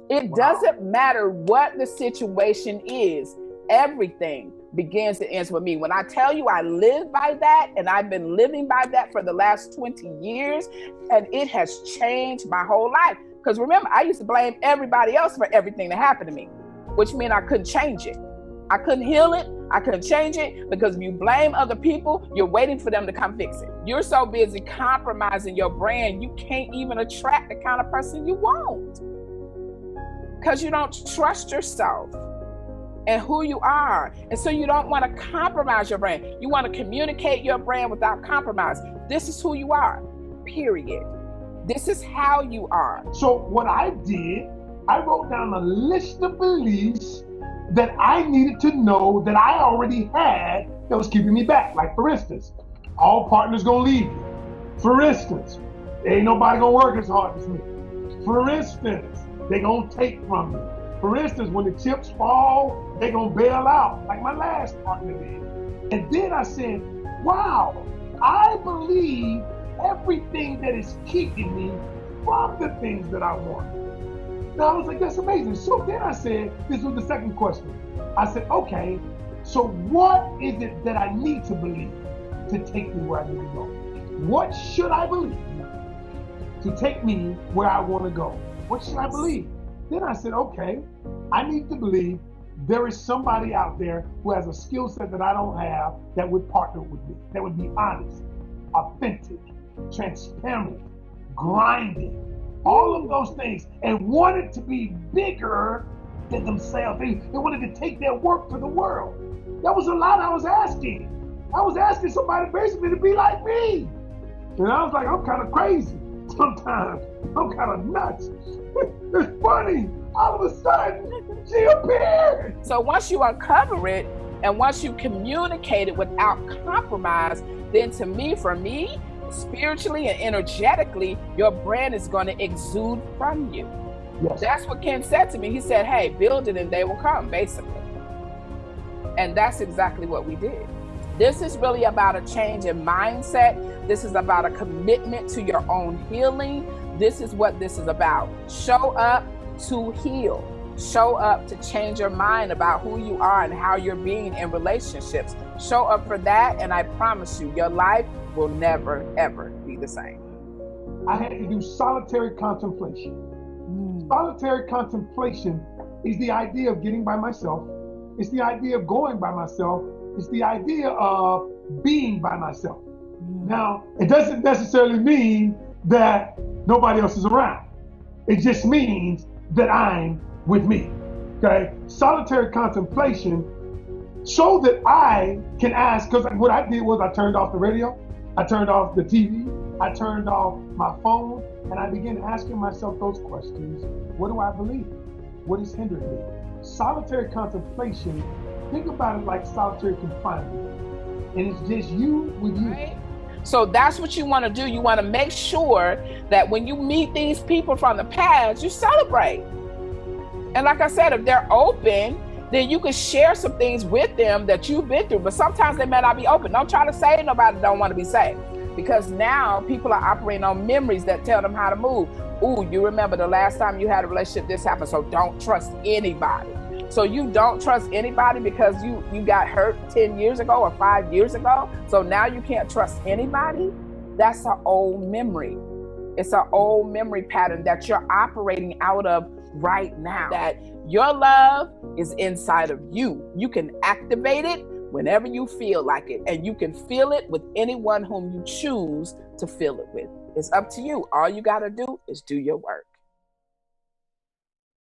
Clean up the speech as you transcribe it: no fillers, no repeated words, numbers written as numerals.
It doesn't matter what the situation is. Everything begins and ends with me. When I tell you I live by that, and I've been living by that for the last 20 years, and it has changed my whole life. Because remember, I used to blame everybody else for everything that happened to me, which meant I couldn't change it. I couldn't heal it. I couldn't change it, because if you blame other people, you're waiting for them to come fix it. You're so busy compromising your brand, you can't even attract the kind of person you want, because you don't trust yourself and who you are. And so you don't want to compromise your brand. You want to communicate your brand without compromise. This is who you are, period. This is how you are. So what I did, I wrote down a list of beliefs that I needed to know that I already had that was keeping me back. Like, for instance, all partners gonna leave you. For instance, ain't nobody gonna work as hard as me. For instance, they gonna take from you. For instance, when the chips fall, they gonna bail out, like my last partner did. And then I said, wow, I believe everything that is keeping me from the things that I want. Now I was like, that's amazing. So then I said, this was the second question. I said, okay, so what is it that I need to believe to take me where I need to go? What should I believe to take me where I want to go? What should I believe? Then I said, okay, I need to believe there is somebody out there who has a skill set that I don't have that would partner with me, that would be honest, authentic, transparent, grinding, all of those things, and wanted to be bigger than themselves. They wanted to take their work to the world. That was a lot I was asking. I was asking somebody basically to be like me. And I was like, I'm kind of crazy sometimes. I'm kind of nuts. It's funny. All of a sudden, she appeared. So once you uncover it, and once you communicate it without compromise, then for me, spiritually and energetically, your brand is going to exude from you. Yes. That's what Ken said to me. He said, hey, build it and they will come, basically. And that's exactly what we did. This is really about a change in mindset. This is about a commitment to your own healing. This is what this is about. Show up to heal. Show up to change your mind about who you are and how you're being in relationships. Show up for that, and I promise you, your life will never, ever be the same. I had to do solitary contemplation. Solitary contemplation is the idea of getting by myself. It's the idea of going by myself. It's the idea of being by myself. Now, it doesn't necessarily mean that nobody else is around. It just means that I'm with me, okay? Solitary contemplation, so that I can ask, because what I did was I turned off the radio, I turned off the TV, I turned off my phone, and I began asking myself those questions. What do I believe? What is hindering me? Solitary contemplation, think about it like solitary confinement. And it's just you with you. Right. So that's what you want to do. You want to make sure that when you meet these people from the past, you celebrate. And like I said, if they're open, then you can share some things with them that you've been through. But sometimes they may not be open. Don't try to save nobody that don't want to be saved. Because now people are operating on memories that tell them how to move. Ooh, you remember the last time you had a relationship, this happened, so don't trust anybody. So you don't trust anybody because you got hurt 10 years ago or 5 years ago. So now you can't trust anybody. That's an old memory. It's an old memory pattern that you're operating out of right now. That your love is inside of you. You can activate it whenever you feel like it, and you can feel it with anyone whom you choose to feel it with. It's up to you. All you got to do is do your work.